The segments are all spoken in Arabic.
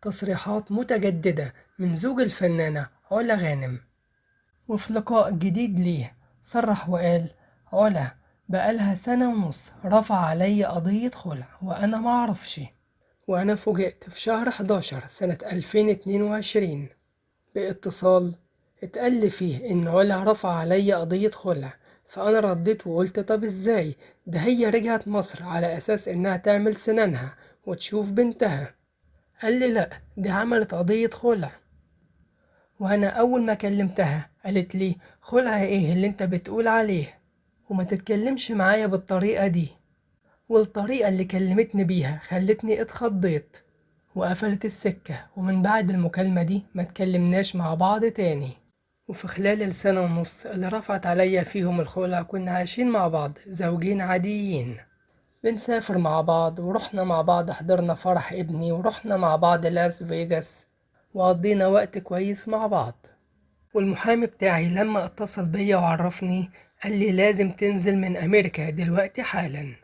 تصريحات متجددة من زوج الفنانة علا غانم. وفي لقاء جديد ليه صرح وقال: علا بقالها سنة ونص رفع علي قضية خلع وأنا معرفش، وأنا فوجئت في شهر 11 سنة 2022 باتصال اتقال لي فيه إن علا رفع علي قضية خلع. فأنا رديت وقلت: طب إزاي؟ ده هي رجعت مصر على أساس إنها تعمل سنانها وتشوف بنتها. قال لي: لأ، دي عملت قضية خلع. وأنا أول ما كلمتها قالت لي: خلع إيه اللي أنت بتقول عليه؟ وما تتكلمش معايا بالطريقة دي. والطريقة اللي كلمتني بيها خلتني اتخضيت وقفلت السكة، ومن بعد المكالمة دي ما تكلمناش مع بعض تاني. وفي خلال السنة ونص اللي رفعت عليا فيهم الخلع كنا عايشين مع بعض زوجين عاديين، بنسافر مع بعض ورحنا مع بعض، حضرنا فرح ابني ورحنا مع بعض لاس فيجاس وقضينا وقت كويس مع بعض. والمحامي بتاعي لما اتصل بيا وعرفني قال لي لازم تنزل من أمريكا دلوقتي حالا.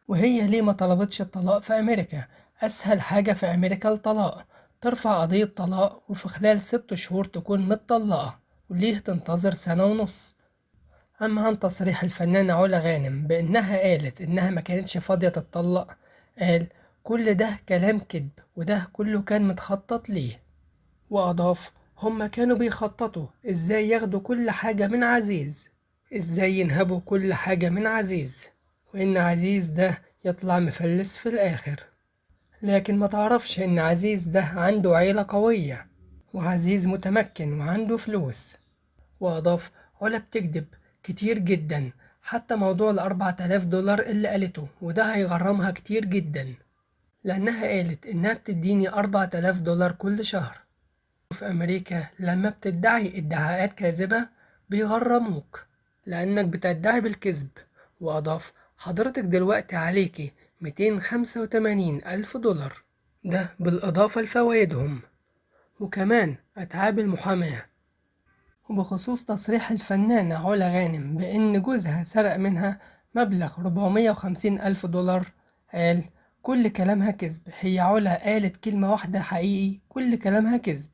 وهي ليه ما طلبتش الطلاق في أمريكا؟ أسهل حاجة في أمريكا الطلاق، ترفع قضية طلاق وفي خلال 6 شهور تكون متطلقة، وليه تنتظر سنة ونص؟ أما عن تصريح الفنانة علا غانم بإنها قالت إنها ما كانتش فاضية تتطلق، قال: كل ده كلام كذب وده كله كان متخطط ليه. وأضاف: هما كانوا بيخططوا إزاي ياخدوا كل حاجة من عزيز، إزاي ينهبوا كل حاجة من عزيز، وإن عزيز ده يطلع مفلس في الآخر. لكن ما تعرفش إن عزيز ده عنده عيلة قوية، وعزيز متمكن وعنده فلوس. وأضاف: علا بتكذب كتير جدا، حتى موضوع ال4000 دولار اللي قالته وده هيغرمها كتير جدا، لأنها قالت إنها بتديني 4000 دولار كل شهر. في أمريكا لما بتدعي ادعاءات كاذبة بيغرموك لأنك بتدعي بالكذب. وأضاف: حضرتك دلوقتي عليكي 285 ألف دولار، ده بالإضافة لفوائدهم وكمان أتعاب المحاماة. وبخصوص تصريح الفنانة علا غانم بإن جوزها سرق منها مبلغ 450 ألف دولار، قال: كل كلامها كذب، هي علا قالت كلمة واحدة حقيقي، كل كلامها كذب.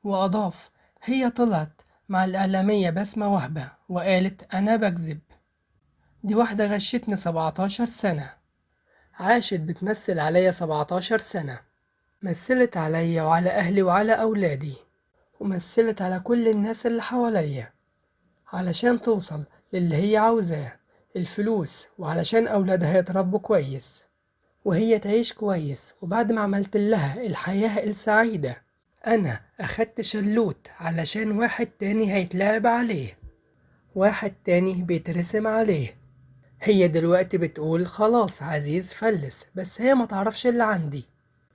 وأضاف: هي طلعت مع الإعلامية بسمة وهبة وقالت أنا بكذب، دي واحدة غشتني 17 سنة، عاشت بتمثل عليا 17 سنة، مثلت عليا وعلى أهلي وعلى أولادي ومثلت على كل الناس اللي حواليا علشان توصل للي هي عاوزاه، الفلوس، وعلشان أولادها يتربوا كويس وهي تعيش كويس. وبعد ما عملت لها الحياة السعيدة أنا أخدت شلوت علشان واحد تاني هيتلعب عليه، واحد تاني بيترسم عليه. هي دلوقتي بتقول خلاص عزيز فلس، بس هي ما تعرفش اللي عندي.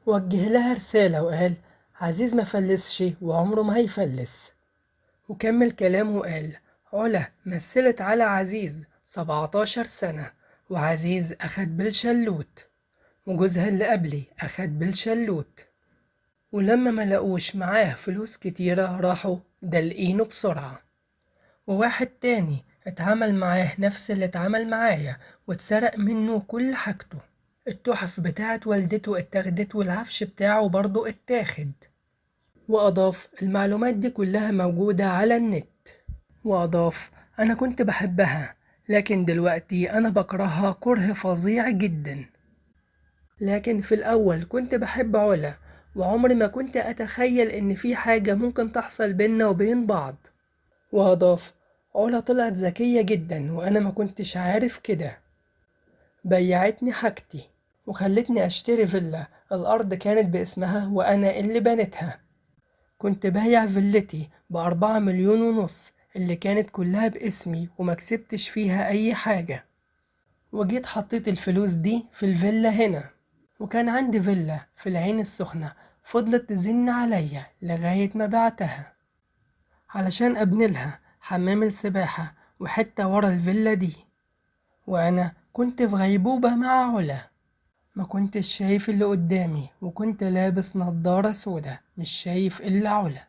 وجه لها رسالة وقال: عزيز ما فلسش وعمره ما هيفلس. وكمل كلامه وقال: علا مثلت على عزيز 17 سنة، وعزيز أخد بالشلوت، وجوزها اللي قبلي أخد بالشلوت، ولما ما لقوش معاه فلوس كتيرة راحوا دلقينه بسرعة. وواحد تاني اتعامل معاه نفس اللي اتعامل معايا واتسرق منه كل حاجته، التحف بتاعت والدته اتاخدت والعفش بتاعه برضه اتاخد. وأضاف: المعلومات دي كلها موجودة على النت. وأضاف: أنا كنت بحبها لكن دلوقتي أنا بكرهها كره فظيع جدا، لكن في الأول كنت بحب علا وعمري ما كنت أتخيل إن في حاجة ممكن تحصل بينا وبين بعض. وأضاف: علا طلعت ذكية جدا وأنا ما كنتش عارف كده، بيعتني حاجتي وخلتني أشتري فيلا، الأرض كانت باسمها وأنا اللي بنيتها، كنت بايع فيلتي ب4 مليون ونص اللي كانت كلها باسمي وما كسبتش فيها أي حاجة، وجيت حطيت الفلوس دي في الفيلا هنا. وكان عندي فيلا في العين السخنة فضلت تزن عليا لغاية ما بعتها علشان أبني لها حمام السباحة وحتة ورا الفيلا دي. وأنا كنت في غيبوبة مع علا، ما كنتش شايف اللي قدامي وكنت لابس نضارة سودا مش شايف إلا علا،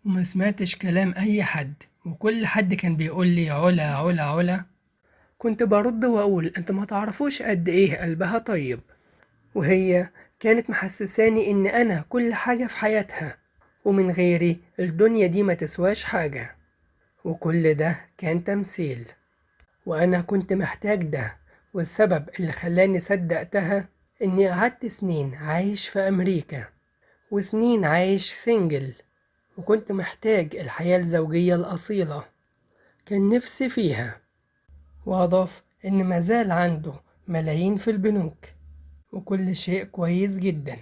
وما سمعتش كلام أي حد، وكل حد كان بيقول لي علا علا علا كنت برد وأقول: أنت ما تعرفوش قد إيه قلبها طيب. وهي كانت محسساني إن أنا كل حاجة في حياتها، ومن غيري الدنيا دي ما تسواش حاجة، وكل ده كان تمثيل، وأنا كنت محتاج ده. والسبب اللي خلاني صدقتها إني قعدت سنين عايش في أمريكا، وسنين عايش سنجل، وكنت محتاج الحياة الزوجية الأصيلة، كان نفسي فيها. وأضاف إن مازال عنده ملايين في البنوك وكل شيء كويس جدا.